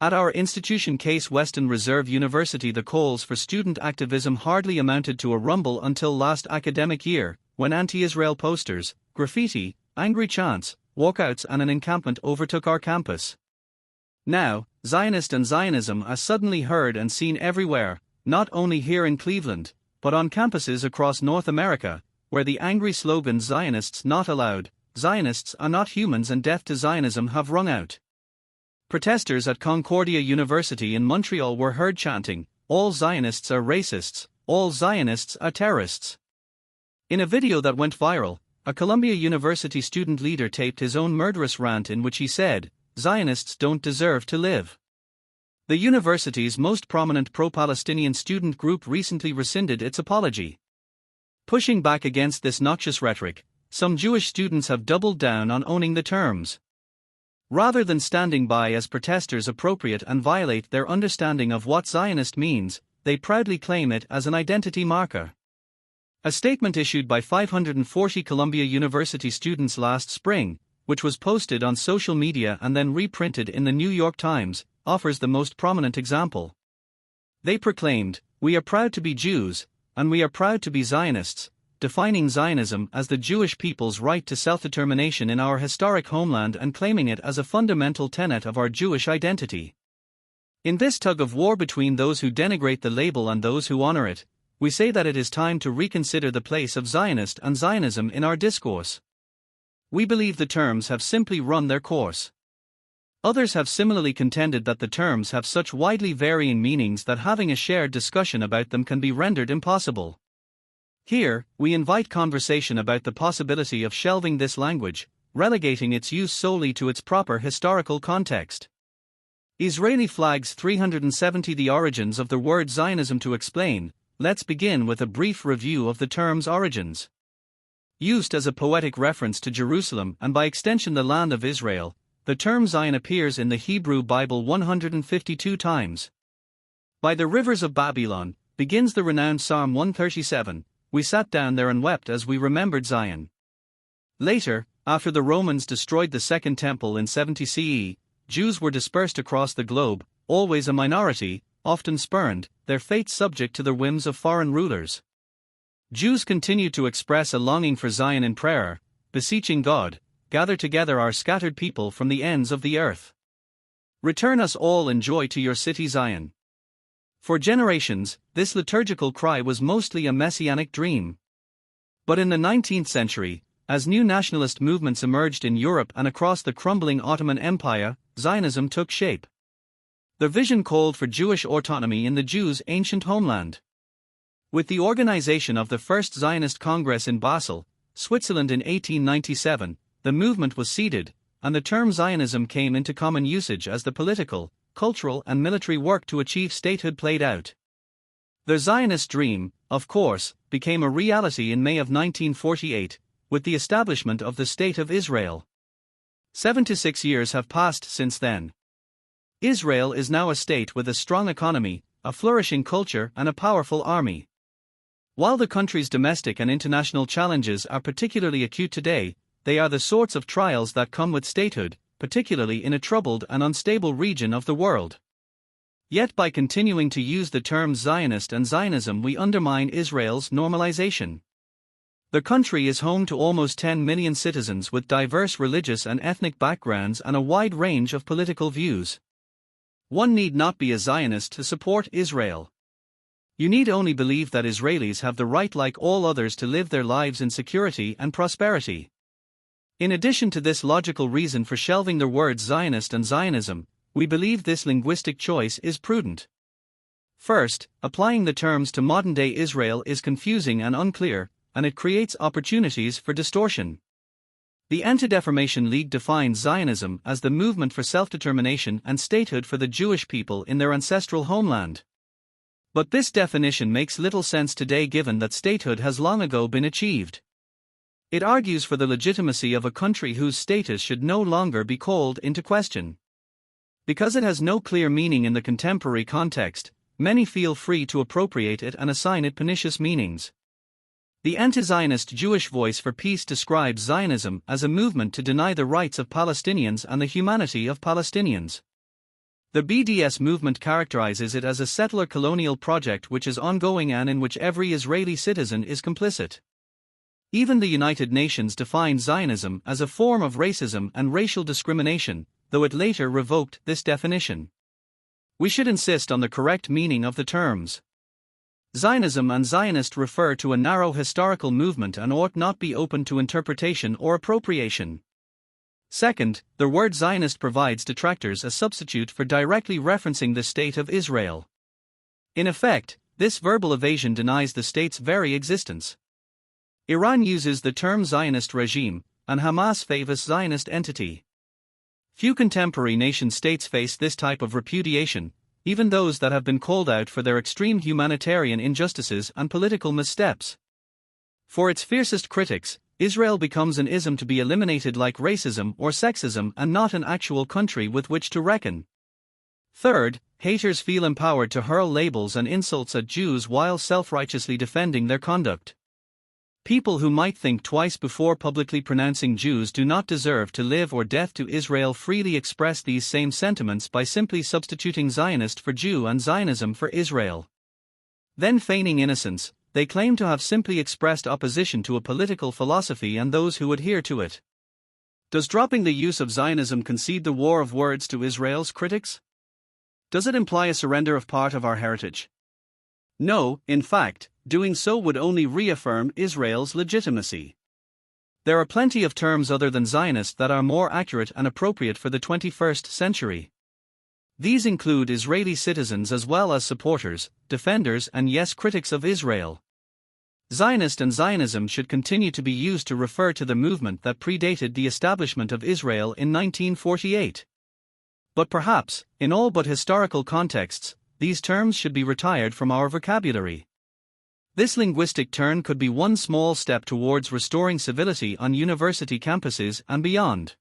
At our institution Case Western Reserve University, the calls for student activism hardly amounted to a rumble until last academic year, when anti-Israel posters, graffiti, angry chants, walkouts and an encampment overtook our campus. Now, Zionist and Zionism are suddenly heard and seen everywhere, not only here in Cleveland, but on campuses across North America, where the angry slogan "Zionists not allowed, Zionists are not humans and death to Zionism" have rung out. Protesters at Concordia University in Montreal were heard chanting, "All Zionists are racists, all Zionists are terrorists." In a video that went viral, a Columbia University student leader taped his own murderous rant in which he said, "Zionists don't deserve to live." The university's most prominent pro-Palestinian student group recently rescinded its apology. Pushing back against this noxious rhetoric, some Jewish students have doubled down on owning the terms. Rather than standing by as protesters appropriate and violate their understanding of what Zionist means, they proudly claim it as an identity marker. A statement issued by 540 Columbia University students last spring, which was posted on social media and then reprinted in the New York Times, offers the most prominent example. They proclaimed, "We are proud to be Jews, and we are proud to be Zionists," defining Zionism as the Jewish people's right to self-determination in our historic homeland and claiming it as a fundamental tenet of our Jewish identity. In this tug-of-war between those who denigrate the label and those who honor it, we say that it is time to reconsider the place of Zionist and Zionism in our discourse. We believe the terms have simply run their course. Others have similarly contended that the terms have such widely varying meanings that having a shared discussion about them can be rendered impossible. Here, we invite conversation about the possibility of shelving this language, relegating its use solely to its proper historical context. Israeli Flags 370. The origins of the word Zionism. To explain, let's begin with a brief review of the term's origins. Used as a poetic reference to Jerusalem and by extension the land of Israel, the term Zion appears in the Hebrew Bible 152 times. By the rivers of Babylon, begins the renowned Psalm 137, "We sat down there and wept as we remembered Zion." Later, after the Romans destroyed the Second Temple in 70 CE, Jews were dispersed across the globe, always a minority, often spurned, their fate subject to the whims of foreign rulers. Jews continued to express a longing for Zion in prayer, beseeching God, "Gather together our scattered people from the ends of the earth. Return us all in joy to your city Zion." For generations, this liturgical cry was mostly a messianic dream. But in the 19th century, as new nationalist movements emerged in Europe and across the crumbling Ottoman Empire, Zionism took shape. The vision called for Jewish autonomy in the Jews' ancient homeland. With the organization of the First Zionist Congress in Basel, Switzerland in 1897, the movement was seeded, and the term Zionism came into common usage as the political, cultural and military work to achieve statehood played out. The Zionist dream, of course, became a reality in May of 1948, with the establishment of the State of Israel. 76 years have passed since then. Israel is now a state with a strong economy, a flourishing culture and a powerful army. While the country's domestic and international challenges are particularly acute today, they are the sorts of trials that come with statehood, particularly in a troubled and unstable region of the world. Yet by continuing to use the terms Zionist and Zionism we undermine Israel's normalization. The country is home to almost 10 million citizens with diverse religious and ethnic backgrounds and a wide range of political views. One need not be a Zionist to support Israel. You need only believe that Israelis have the right like all others to live their lives in security and prosperity. In addition to this logical reason for shelving the words Zionist and Zionism, we believe this linguistic choice is prudent. First, applying the terms to modern-day Israel is confusing and unclear, and it creates opportunities for distortion. The Anti-Defamation League defines Zionism as the movement for self-determination and statehood for the Jewish people in their ancestral homeland. But this definition makes little sense today given that statehood has long ago been achieved. It argues for the legitimacy of a country whose status should no longer be called into question. Because it has no clear meaning in the contemporary context, many feel free to appropriate it and assign it pernicious meanings. The anti-Zionist Jewish Voice for Peace describes Zionism as a movement to deny the rights of Palestinians and the humanity of Palestinians. The BDS movement characterizes it as a settler colonial project which is ongoing and in which every Israeli citizen is complicit. Even the United Nations defined Zionism as a form of racism and racial discrimination, though it later revoked this definition. We should insist on the correct meaning of the terms. Zionism and Zionist refer to a narrow historical movement and ought not be open to interpretation or appropriation. Second, the word Zionist provides detractors a substitute for directly referencing the State of Israel. In effect, this verbal evasion denies the state's very existence. Iran uses the term Zionist regime, and Hamas favors Zionist entity. Few contemporary nation-states face this type of repudiation, even those that have been called out for their extreme humanitarian injustices and political missteps. For its fiercest critics, Israel becomes an ism to be eliminated like racism or sexism and not an actual country with which to reckon. Third, haters feel empowered to hurl labels and insults at Jews while self-righteously defending their conduct. People who might think twice before publicly pronouncing Jews do not deserve to live or death to Israel freely express these same sentiments by simply substituting Zionist for Jew and Zionism for Israel. Then, feigning innocence, they claim to have simply expressed opposition to a political philosophy and those who adhere to it. Does dropping the use of Zionism concede the war of words to Israel's critics? Does it imply a surrender of part of our heritage? No, in fact, doing so would only reaffirm Israel's legitimacy. There are plenty of terms other than Zionist that are more accurate and appropriate for the 21st century. These include Israeli citizens as well as supporters, defenders and yes, critics of Israel. Zionist and Zionism should continue to be used to refer to the movement that predated the establishment of Israel in 1948. But perhaps, in all but historical contexts, these terms should be retired from our vocabulary. This linguistic turn could be one small step towards restoring civility on university campuses and beyond.